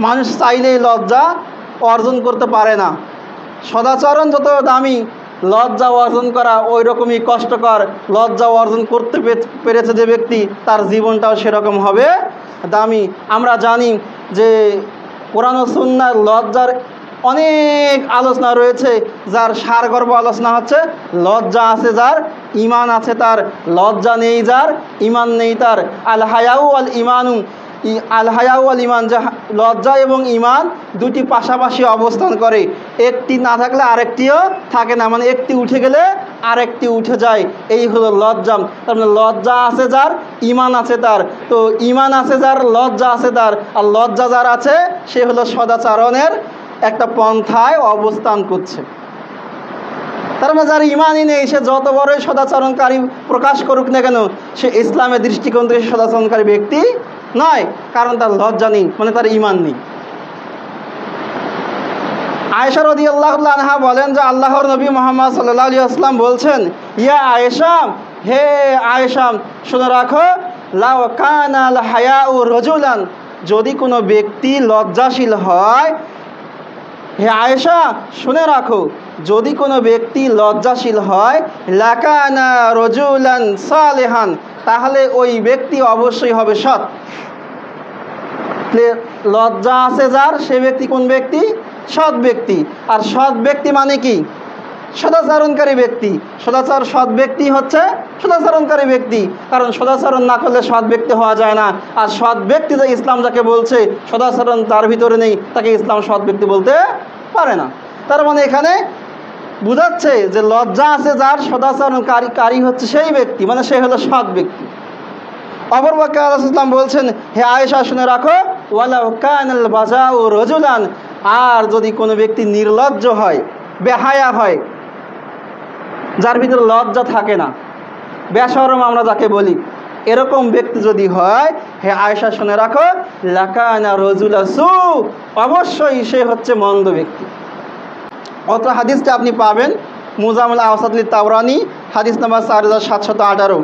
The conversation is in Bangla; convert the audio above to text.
মানুষ চাইলেই লজ্জা অর্জন করতে পারে না। সদাচরণ যত দামি, লজ্জা অর্জন করা ওই রকমই কষ্টকর। লজ্জা অর্জন করতে পেরেছে যে ব্যক্তি, তার জীবনটাও সেরকম হবে দামি। আমরা জানি যে কোরআন ও সুন্নাহর লজ্জার অনেক আলোচনা রয়েছে, যার সারগর্ভ আলোচনা হচ্ছে লজ্জা আছে যার, ঈমান আছে তার। লজ্জা নেই যার, ঈমান নেই তার। আল হায়াউ আল ঈমানু, আল হায়াউ আল ঈমান, যে লজ্জা এবং ঈমান দুটি পাশাপাশি অবস্থান করে। একটি না থাকলে আরেকটিও থাকে না, মানে একটি উঠে গেলে আরেকটি উঠে যায়। এই হলো লজ্জা। তার মানে লজ্জা আছে যার, ঈমান আছে তার। তো ঈমান আছে যার, লজ্জা আছে তার। আর লজ্জা যার আছে, সে হলো সদাচরণের একটা পন্থায় অবস্থান করছে। তার মানে যার ঈমানই নেই, সে যত বড়ই সদাচরণকারী প্রকাশ করুক না কেন, সে ইসলামের দৃষ্টিকোণ থেকে সদাচরণকারী ব্যক্তি নয়, কারণ তার লজ্জা নেই, মানে তার ঈমান নেই। আয়েশা রাদিয়াল্লাহু আনহা বলেন যে আল্লাহর নবী মুহাম্মদ সাল্লাল্লাহু আলাইহি ওয়াসাল্লাম বলছেন, ইয়া আয়েশা, হে আয়েশা, শুনে রাখো, লাউ কানাল হায়াউ রাজুলান, যদি কোনো ব্যক্তি লজ্জাশীল হয়, হে আয়েশা শুনে রাখো, যদি কোনো ব্যক্তি লজ্জাশীল হয়, লাকানা রাজুলান সালিহান, তাহলে ওই ব্যক্তি অবশ্যই হবে সৎ। লজ্জা আছে যার, সে ব্যক্তি কোন ব্যক্তি? সৎ ব্যক্তি। আর সৎ ব্যক্তি মানে কি? সদাচরণকারী ব্যক্তি। সৎ ব্যক্তি হচ্ছে সদাচরণকারী ব্যক্তি, কারণ সদাচরণ না করলে সৎ ব্যক্তি হওয়া যায় না। আর সৎ ব্যক্তি যে ইসলাম যাকে বলছে, সদাচরণ তার ভিতরে নেই, তাকে ইসলাম সৎ ব্যক্তি বলতে পারে না। তার মানে এখানে বুঝাচ্ছে যে লজ্জা আছে যার, সদাচরণকারী হচ্ছে সেই ব্যক্তি, মানে সে হলো সৎ ব্যক্তি। অপর পক্ষে আল্লাহ ইসলাম বলছেন, হে আয়েশা শুনে রাখো, ওয়ালাউ কানাল বাজাউ রাজুলান, আর যদি কোনো ব্যক্তি নির্লজ্জ হয়, বেহায়া হয়, যার ভিতরে লজ্জা থাকে না, বেশরম আমরা যাকে বলি, এরকম ব্যক্তি যদি হয়, হে আয়েশা শুনে রাখো, লাকানা রাজুলা সু, অবশ্যই সে হচ্ছে মন্দ ব্যক্তি। অত হাদিসটা আপনি পাবেন মুজামুল আওসাত লিত তাবরানী, হাদিস নাম্বার 4718।